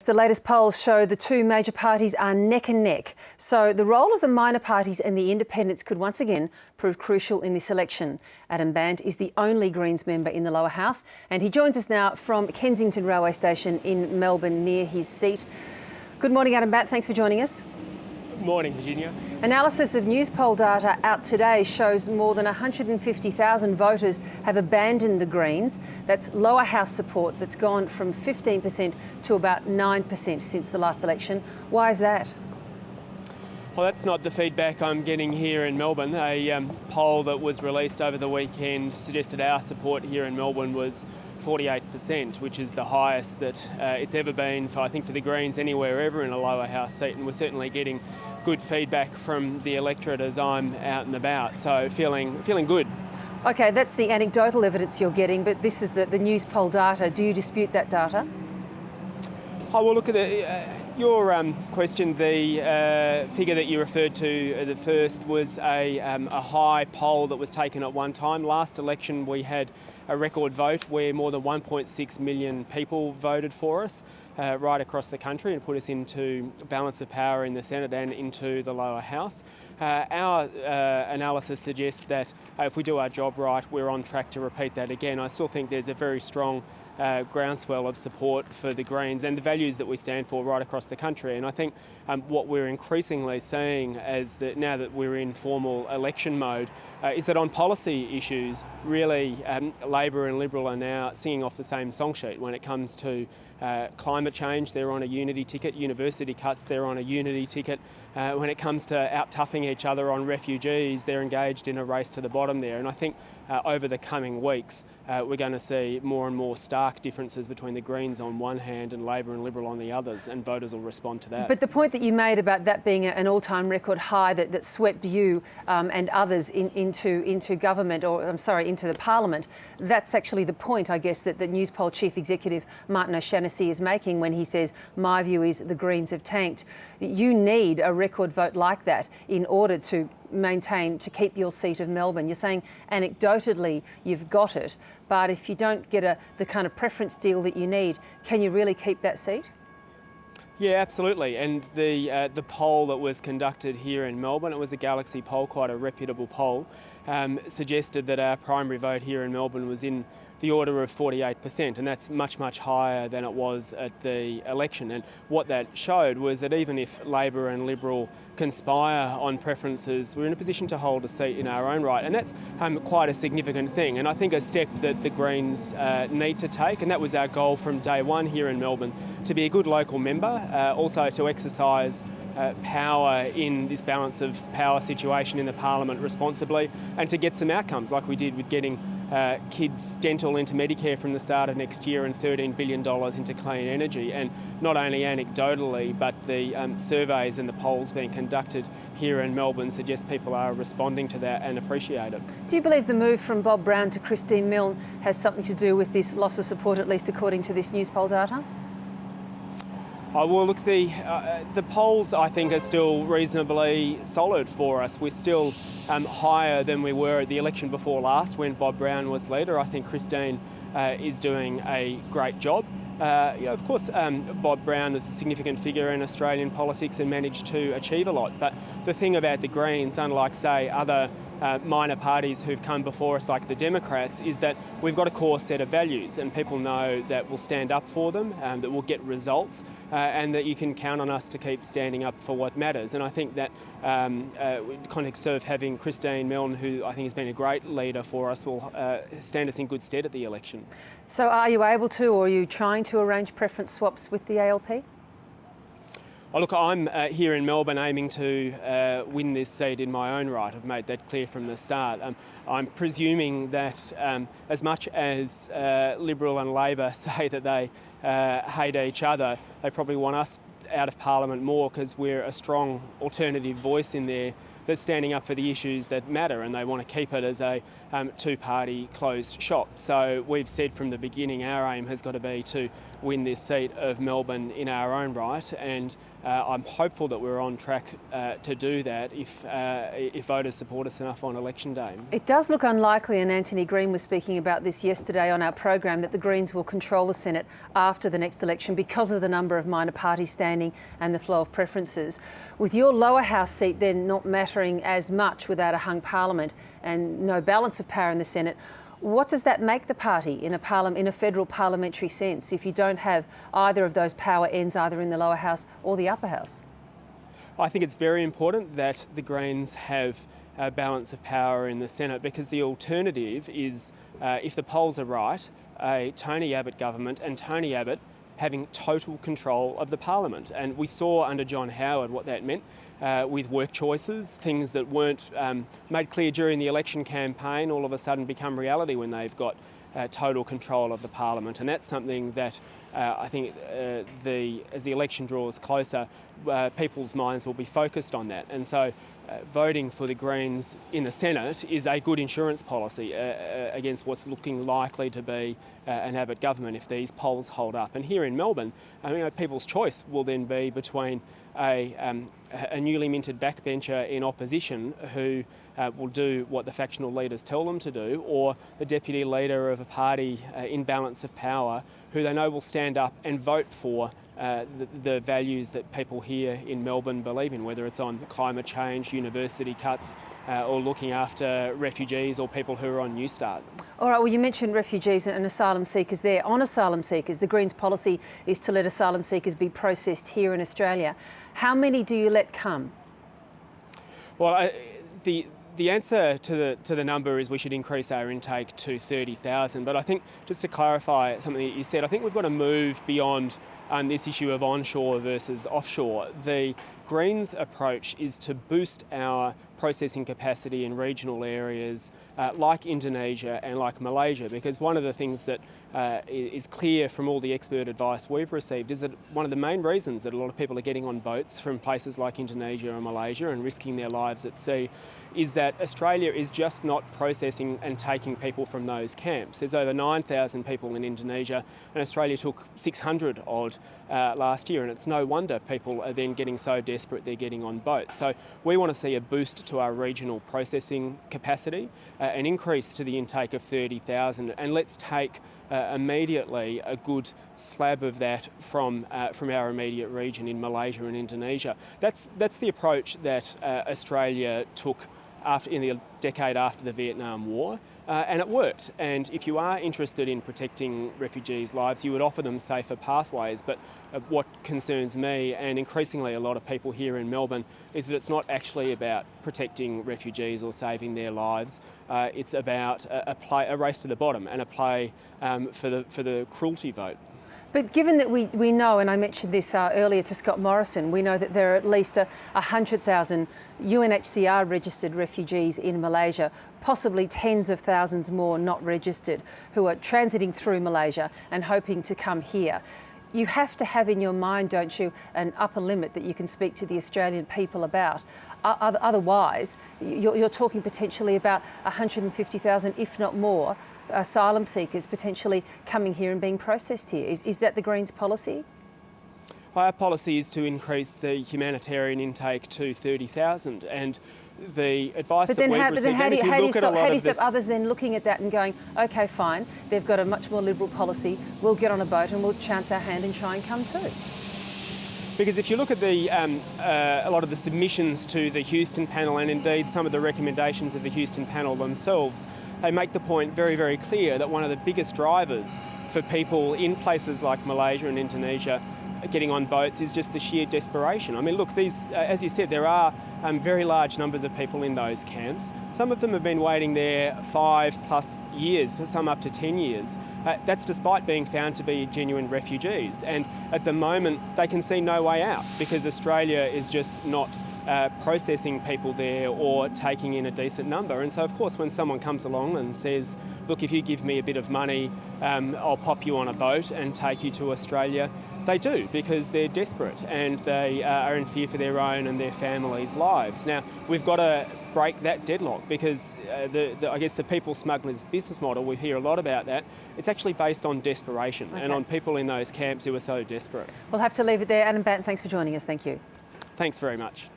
The latest polls show the two major parties are neck and neck. So the role of the minor parties and the independents could once again prove crucial in this election. Adam Bandt is the only Greens member in the lower house, and he joins us now from Kensington Railway Station in Melbourne near his seat. Good morning, Adam Bandt. Thanks for joining us. Good morning, Virginia. Analysis of news poll data out today shows more than 150,000 voters have abandoned the Greens. That's lower house support that's gone from 15% to about 9% since the last election. Why is that? Well, that's not the feedback I'm getting here in Melbourne. A poll that was released over the weekend suggested our support here in Melbourne was 48%, which is the highest that it's ever been for, I think, for the Greens anywhere ever in a lower house seat, and we're certainly getting good feedback from the electorate as I'm out and about, so feeling good. Okay, that's the anecdotal evidence you're getting, but this is the news poll data. Do you dispute that data? Oh, well, look at your question. The figure that you referred to, the first, was a high poll that was taken at one time. Last election we had a record vote where more than 1.6 million people voted for us right across the country and put us into balance of power in the Senate and into the lower house. Our analysis suggests that if we do our job right, we're on track to repeat that again. I still think there's a very strong groundswell of support for the Greens and the values that we stand for right across the country. And I think what we're increasingly seeing now that we're in formal election mode is that on policy issues, really Labor and Liberal are now singing off the same song sheet. When it comes to climate change, they're on a unity ticket. University cuts, they're on a unity ticket. When it comes to out-toughing each other on refugees, they're engaged in a race to the bottom there. And I think over the coming weeks, we're going to see more and more stark differences between the Greens on one hand and Labor and Liberal on the others, and voters will respond to that. But the point that you made about that being an all-time record high that swept you and others into government, into the Parliament, that's actually the point, I guess, that the News Poll Chief Executive Martin O'Shannessy is making when he says, my view is the Greens have tanked. You need a record vote like that in order to keep your seat of Melbourne. You're saying anecdotally you've got it, but if you don't get the kind of preference deal that you need, can you really keep that seat? Yeah, absolutely. And the poll that was conducted here in Melbourne, it was a Galaxy poll, quite a reputable poll, suggested that our primary vote here in Melbourne was in the order of 48%, and that's much, much higher than it was at the election. And what that showed was that even if Labor and Liberal conspire on preferences, we're in a position to hold a seat in our own right, and that's quite a significant thing, and I think a step that the Greens need to take, and that was our goal from day one here in Melbourne, to be a good local member, also to exercise power in this balance of power situation in the Parliament responsibly, and to get some outcomes like we did with getting kids' dental into Medicare from the start of next year and $13 billion into clean energy. And not only anecdotally, but the surveys and the polls being conducted here in Melbourne suggest people are responding to that and appreciate it. Do you believe the move from Bob Brown to Christine Milne has something to do with this loss of support, at least according to this news poll data? Well, look, the polls, I think, are still reasonably solid for us. We're still higher than we were at the election before last when Bob Brown was leader. I think Christine is doing a great job. Of course, Bob Brown is a significant figure in Australian politics and managed to achieve a lot. But the thing about the Greens, unlike, say, other minor parties who've come before us like the Democrats, is that we've got a core set of values and people know that we'll stand up for them, that we'll get results, and that you can count on us to keep standing up for what matters. And I think that in the context of having Christine Milne, who I think has been a great leader for us, will stand us in good stead at the election. So are you able to, or are you trying to arrange preference swaps with the ALP? Oh, look, I'm here in Melbourne aiming to win this seat in my own right. I've made that clear from the start. I'm presuming that as much as Liberal and Labor say that they hate each other, they probably want us out of Parliament more because we're a strong alternative voice in there that's standing up for the issues that matter, and they want to keep it as a two-party closed shop. So we've said from the beginning our aim has got to be to win this seat of Melbourne in our own right, and I'm hopeful that we're on track to do that if voters support us enough on election day. It does look unlikely, and Anthony Green was speaking about this yesterday on our program, that the Greens will control the Senate after the next election because of the number of minor parties standing and the flow of preferences. With your lower house seat then not mattering as much without a hung parliament and no balance of power in the Senate, what does that make the party in a federal parliamentary sense if you don't have either of those power ends either in the lower house or the upper house? I think it's very important that the Greens have a balance of power in the Senate, because the alternative is, if the polls are right, a Tony Abbott government and Tony Abbott having total control of the parliament. And we saw under John Howard what that meant. With work choices, things that weren't made clear during the election campaign all of a sudden become reality when they've got total control of the parliament. And that's something that I think as the election draws closer, people's minds will be focused on that. And so voting for the Greens in the Senate is a good insurance policy against what's looking likely to be an Abbott government if these polls hold up. And here in Melbourne, people's choice will then be between a newly minted backbencher in opposition who will do what the factional leaders tell them to do, or the deputy leader of a party in balance of power who they know will stand up and vote for the values that people here in Melbourne believe in, whether it's on climate change, university cuts, or looking after refugees or people who are on Newstart. All right, well, you mentioned refugees and asylum seekers there. On asylum seekers, the Greens' policy is to let asylum seekers be processed here in Australia. How many do you let come? Well, the answer to the number is we should increase our intake to 30,000. But I think, just to clarify something that you said, I think we've got to move beyond this issue of onshore versus offshore. The Greens' approach is to boost our processing capacity in regional areas like Indonesia and like Malaysia, because one of the things that is clear from all the expert advice we've received is that one of the main reasons that a lot of people are getting on boats from places like Indonesia and Malaysia and risking their lives at sea is that Australia is just not processing and taking people from those camps. There's over 9,000 people in Indonesia, and Australia took 600 odd last year, and it's no wonder people are then getting so desperate they're getting on boats. So we want to see a boost to our regional processing capacity, an increase to the intake of 30,000, and let's take immediately a good slab of that from our immediate region in Malaysia and Indonesia. That's the approach that Australia took in the decade after the Vietnam War, and it worked. And if you are interested in protecting refugees' lives, you would offer them safer pathways. But what concerns me, and increasingly a lot of people here in Melbourne, is that it's not actually about protecting refugees or saving their lives. It's about a race to the bottom and a play for the cruelty vote. But given that we know, and I mentioned this earlier to Scott Morrison, we know that there are at least 100,000 UNHCR registered refugees in Malaysia, possibly tens of thousands more not registered, who are transiting through Malaysia and hoping to come here. You have to have in your mind, don't you, an upper limit that you can speak to the Australian people about. Otherwise, you're talking potentially about 150,000, if not more, asylum seekers potentially coming here and being processed here. Is that the Greens' policy? Our policy is to increase the humanitarian intake to 30,000, and the advice that we've received. But then how do you stop others then looking at that and going, OK, fine, they've got a much more liberal policy, we'll get on a boat and we'll chance our hand and try and come too? Because if you look at a lot of the submissions to the Houston panel, and indeed some of the recommendations of the Houston panel themselves, they make the point very, very clear that one of the biggest drivers for people in places like Malaysia and Indonesia getting on boats is just the sheer desperation. I mean, look, as you said, there are very large numbers of people in those camps. Some of them have been waiting there 5+ years, some up to 10 years. That's despite being found to be genuine refugees. And at the moment, they can see no way out because Australia is just not processing people there or taking in a decent number. And so, of course, when someone comes along and says, look, if you give me a bit of money, I'll pop you on a boat and take you to Australia, They do, because they're desperate and they are in fear for their own and their families' lives. Now, we've got to break that deadlock, because I guess the people smugglers business model, we hear a lot about that, it's actually based on desperation and on people in those camps who are so desperate. We'll have to leave it there. Adam Bandt, thanks for joining us. Thank you. Thanks very much.